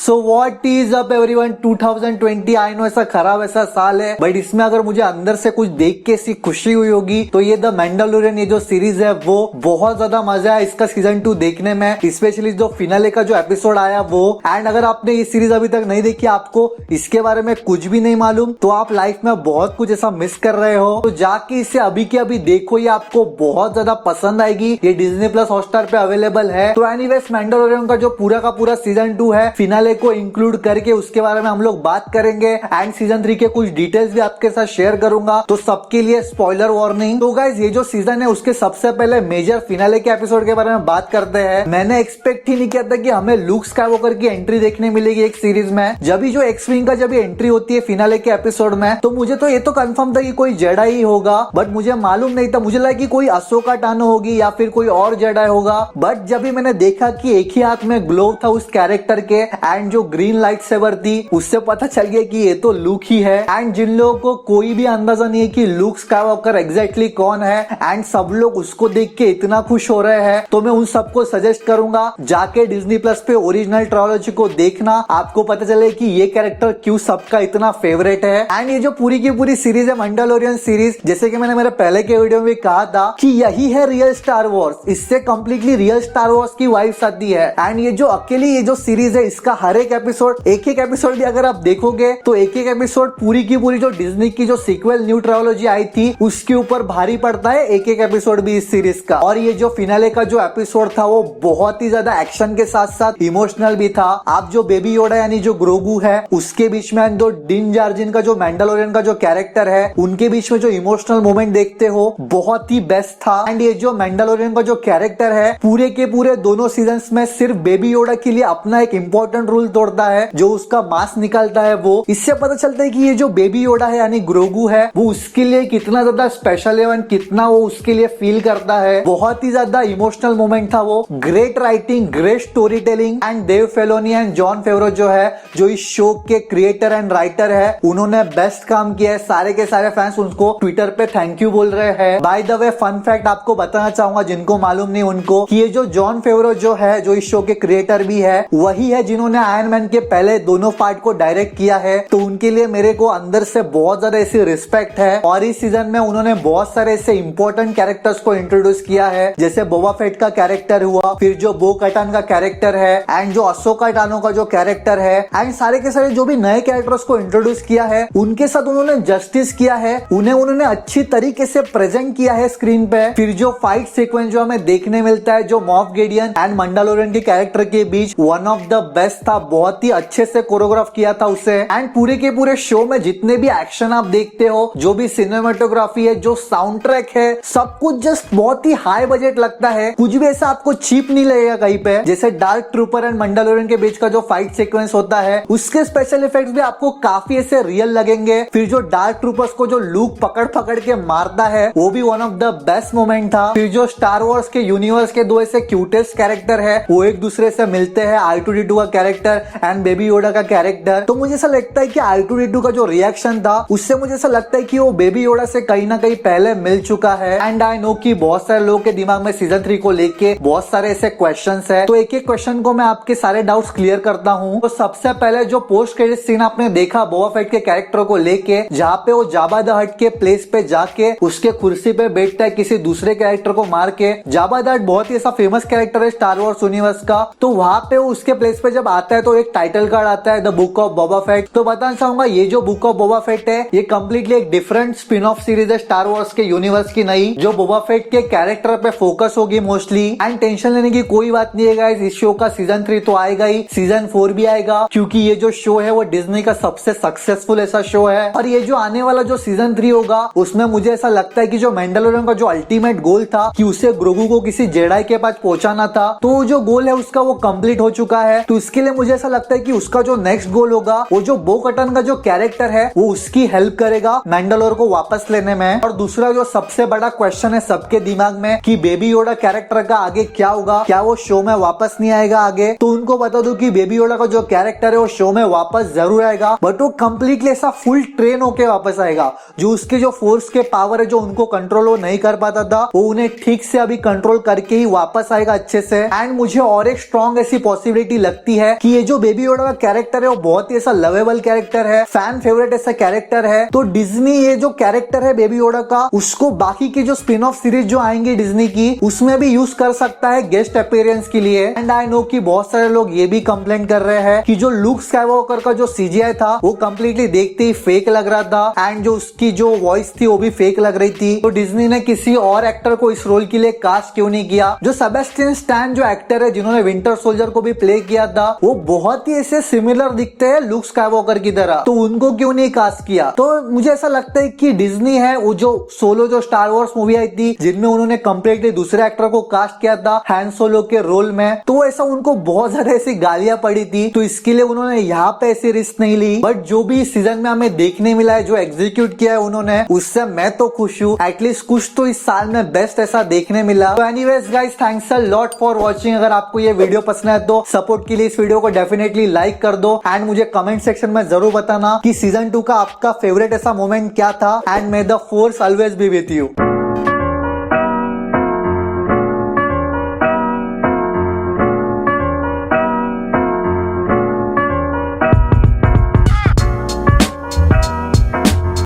So what is up everyone, 2020 I know ऐसा खराब ऐसा साल है, बट इसमें अगर मुझे अंदर से कुछ देख के ऐसी खुशी हुई होगी तो ये द मैंडलोरियन, ये जो सीरीज है वो बहुत ज्यादा मजा है इसका सीजन 2 देखने में, स्पेशली जो फिनाले का जो एपिसोड आया वो। एंड अगर आपने ये सीरीज अभी तक नहीं देखी, आपको इसके बारे में कुछ भी नहीं मालूम, तो आप लाइफ में बहुत कुछ ऐसा मिस कर रहे हो। तो जाके इसे अभी के अभी देखो, ये आपको बहुत ज्यादा पसंद आएगी। ये डिज्नी प्लस हॉटस्टार पे अवेलेबल है। तो एनीवेज मैंडलोरियन का जो पूरा का पूरा सीजन 2 है, फिनाले को इंक्लूड करके उसके बारे में हम लोग बात करेंगे एंड सीजन 3 के कुछ डिटेल्स भी आपके साथ शेयर करूंगा। तो सबके लिए स्पॉइलर वार्निंग। तो गाइस, ये जो सीजन है उसके सबसे पहले मेजर फिनाले के एपिसोड के बारे में बात करते हैं। मैंने एक्सपेक्ट ही नहीं किया था कि हमें लूक स्काईवॉकर की एंट्री देखने मिलेगी एक सीरीज में। जब भी जो एक्स विंग का जब एंट्री होती है फिनाले के एपिसोड में, तो मुझे तो ये तो कंफर्म था कि कोई जेडाई ही होगा, बट मुझे मालूम नहीं था। मुझे लगा कि कोई अशोका टानो होगी या फिर कोई और जेडाई होगा, बट जब भी मैंने देखा कि एक ही हाथ में ग्लोव था उस कैरेक्टर के एंड जो ग्रीन लाइट सेवर थी, उससे पता चल गया कि ये तो लूक ही है। एंड जिन लोगों को कोई भी अंदाजा नहीं है कि लूक स्काईवॉकर एग्जैक्टली कौन है एंड सब लोग उसको देख के इतना खुश हो रहे हैं, तो मैं उन सबको सजेस्ट करूंगा जाके डिज्नी प्लस पे ओरिजिनल ट्रायोलॉजी को देखना। आपको पता चले कि ये कैरेक्टर क्यों सबका इतना फेवरेट है। एंड ये जो पूरी की पूरी सीरीज है मैंडलोरियन सीरीज, जैसे कि मैंने मेरे पहले के वीडियो में कहा था कि यही है रियल स्टार वॉर्स, इससे कंप्लीटली रियल स्टार वॉर्स की वाइब्स आती है। एंड ये जो अकेली ये जो सीरीज है, इसका हर एक एपिसोड एक एपिसोड भी अगर आप देखोगे तो एक एपिसोड पूरी की पूरी जो डिज्नी की जो सीक्वल न्यू ट्रायोलॉजी आई थी उसके ऊपर भारी पड़ता है एक एपिसोड भी इस सीरीज का। और ये जो फिनाले का जो एपिसोड था वो बहुत ही ज्यादा एक्शन के साथ साथ इमोशनल भी था। आप जो बेबी योडा यानी जो ग्रोगू है उसके बीच में जो डिन जार्जिन का जो मैंडलोरियन का जो कैरेक्टर है, उनके बीच में जो इमोशनल मोमेंट देखते हो बहुत ही बेस्ट था। एंड ये जो मैंडलोरियन का जो कैरेक्टर है पूरे के पूरे दोनों सीजन में सिर्फ बेबी योडा के लिए अपना एक इंपॉर्टेंट रूल तोड़ता है, जो उसका मांस निकालता है वो। इससे पता चलता है कि ये जो बेबी योडा है यानी ग्रोगू है वो उसके लिए कितना ज्यादा स्पेशल है, कितना वो उसके लिए फील करता है। बहुत ही ज्यादा इमोशनल मोमेंट था वो। Great writing, great storytelling and Dave Filoni and John Favreau जो है, जो इस शो के क्रिएटर एंड राइटर है, उन्होंने बेस्ट काम किया है। सारे के सारे फैंस उनको ट्विटर पे थैंक यू बोल रहे हैं। By the way fun fact आपको बताना चाहूंगा जिनको मालूम नहीं उनको, कि ये जो जॉन फेवरो जो है, जो इस शो के क्रिएटर भी है, वही है जिन्होंने आयरन मैन के पहले दोनों पार्ट को डायरेक्ट किया है। तो उनके लिए मेरे को अंदर से बहुत ज्यादा ऐसी रिस्पेक्ट है। और इस सीजन में उन्होंने बहुत सारे ऐसे इंपॉर्टेंट कैरेक्टर्स को इंट्रोड्यूस किया है, जैसे बोबा फेट का कैरेक्टर हुआ, फिर जो बो कटान का कैरेक्टर है एंड जो अशोका टानो का जो कैरेक्टर है, एंड सारे के सारे जो भी नए कैरेक्टर्स को इंट्रोड्यूस किया है उनके साथ उन्होंने जस्टिस किया है, उन्होंने अच्छी तरीके से प्रेजेंट किया है स्क्रीन पे। फिर जो फाइट सीक्वेंस जो हमें देखने मिलता है जो मॉफ गिडियन एंड मैंडलोरियन के कैरेक्टर के बीच, वन ऑफ द बेस्ट था। बहुत ही अच्छे से कोरियोग्राफ किया था उसे। एंड पूरे के पूरे शो में जितने भी एक्शन आप देखते हो, जो भी सिनेमेटोग्राफी है, जो साउंड ट्रैक है, सब कुछ जस्ट बहुत ही हाई बजट लगता है। कुछ भी ऐसा आपको चीप नहीं लगेगा कहीं पे। जैसे डार्क ट्रूपर एंड मैंडलोरियन के बीच का जो फाइट सीक्वेंस होता है, उसके स्पेशल इफेक्ट्स भी आपको काफी ऐसे रियल लगेंगे। फिर जो डार्क ट्रूपर्स को जो लूक पकड़ पकड़ के मारता है, वो भी one of the best moment था। फिर जो स्टार वॉर्स के यूनिवर्स के दो ऐसे क्यूटेस्ट कैरेक्टर है, वो एक दूसरे से मिलते हैं, R2D2 का कैरेक्टर एंड बेबी योडा का कैरेक्टर। तो मुझे ऐसा लगता है कि R2D2 का जो रिएक्शन था, उससे मुझे ऐसा लगता है कि वो बेबी योडा से कहीं ना कहीं पहले मिल चुका है। एंड आई नो कि बहुत सारे लोगों के दिमाग में सीजन 3 को लेके बहुत सारे ऐसे क्वेश्चंस है, तो एक एक क्वेश्चन को मैं आपके सारे डाउट्स क्लियर करता हूँ। तो सबसे पहले जो पोस्ट क्रेडिट सीन आपने देखा बोबा फेट के कैरेक्टर को लेके, जहाँ पे वो जाबा द हट के प्लेस पे जाके उसके कुर्सी पे बैठता है किसी दूसरे कैरेक्टर को मार के। जाबा द हट बहुत ही ऐसा फेमस कैरेक्टर है स्टार वॉर्स यूनिवर्स का। तो वहां पे वो उसके प्लेस पे जब आता है तो एक टाइटल कार्ड आता है, the book of Boba Fett. तो बताना चाहूंगा ये जो बुक ऑफ बोबा फेट है, ये कम्प्लीटली एक डिफरेंट स्पिन ऑफ सीरीज है स्टार वॉर्स के यूनिवर्स की नई, जो बोबा फेट के कैरेक्टर पे फोकस होगी मोस्टली। एंड टेंशन लेने की कोई बात नहीं है गाइस, इस शो का सीजन 3 तो आएगा ही, सीजन 4 भी आएगा, क्योंकि ये जो शो है वो डिज्नी का सबसे सक्सेसफुल ऐसा शो है। और ये जो आने वाला जो सीजन 3 होगा, उसमें मुझे ऐसा लगता है कि जो मैंडलोरियन का जो अल्टीमेट गोल था कि उसे ग्रोगू को किसी जेडाई के पास पहुंचाना था, तो जो गोल है उसका वो कंप्लीट हो चुका है। तो इसके लिए मुझे ऐसा लगता है कि उसका जो नेक्स्ट गोल होगा, वो जो बो कटन का जो कैरेक्टर है वो उसकी हेल्प करेगा मैंडलोर को वापस लेने में। और दूसरा जो सबसे बड़ा क्वेश्चन है सबके दिमाग में कि बेबी योडा कैरेक्टर का आगे क्या होगा, क्या वो शो में वापस नहीं आएगा आगे। तो उनको बता दो कि बेबी योडा का जो कैरेक्टर है वो शो में वापस जरूर आएगा, बट वो कंप्लीटली ऐसा फुल ट्रेन होके वापस आएगा। जो उसके जो फोर्स के पावर है जो उनको कंट्रोल वो नहीं कर पाता था, वो उन्हें ठीक से अभी कंट्रोल करके ही वापस आएगा अच्छे से। एंड मुझे और एक स्ट्रॉन्ग ऐसी पॉसिबिलिटी लगती है कि ये जो बेबी योडा का कैरेक्टर है वो बहुत ही ऐसा लवेबल कैरेक्टर है, फैन फेवरेट ऐसा कैरेक्टर है। तो डिज्नी ये जो कैरेक्टर है बेबी योडा का, उसको बाकी की जो स्पिन ऑफ सीरीज जो आएंगी डिज्नी की, उसमें भी यूज कर सकता है गेस्ट अपीयरेंस के लिए। एंड आई नो कि बहुत सारे लोग ये भी कंप्लेंट कर रहे हैं कि जो लूक स्काईवॉकर का जो सीजीआई था वो कंप्लीटली देखते ही फेक लग रहा था, एंड जो उसकी जो वॉइस थी वो भी फेक लग रही थी। तो डिज्नी ने किसी और एक्टर को इस रोल के लिए कास्ट क्यों नहीं किया? जो सेबेस्टियन स्टैन जो एक्टर है जिन्होंने विंटर सोल्जर को भी प्ले किया था, वो बहुत ही ऐसे सिमिलर दिखते हैं लूक स्काईवॉकर की तरह, तो उनको क्यों नहीं कास्ट किया? तो मुझे ऐसा लगता है कि डिज्नी है वो जो सोलो जो स्टार वॉर्स मूवी आई थी जिनमें उन्होंने कंप्लीटली दूसरे एक्टर को कास्ट किया था हैन सोलो के रोल में, तो ऐसा उनको बहुत ज्यादा ऐसी गालियां पड़ी थी, तो इसके लिए उन्होंने यहाँ पे ऐसी रिस्क नहीं ली। बट जो भी सीजन में हमें देखने मिला है, जो एग्जीक्यूट किया है उन्होंने, उससे मैं तो खुश हूँ। एटलीस्ट कुछ तो इस साल में बेस्ट ऐसा देखने मिला। तो anyways guys, thanks a lot for watching. अगर आपको ये वीडियो पसंद है तो सपोर्ट के लिए इस वीडियो को डेफिनेटली लाइक कर दो, एंड मुझे कमेंट सेक्शन में जरूर बताना कि सीजन 2 का आपका फेवरेट ऐसा मोमेंट क्या था। And may the force always be with you.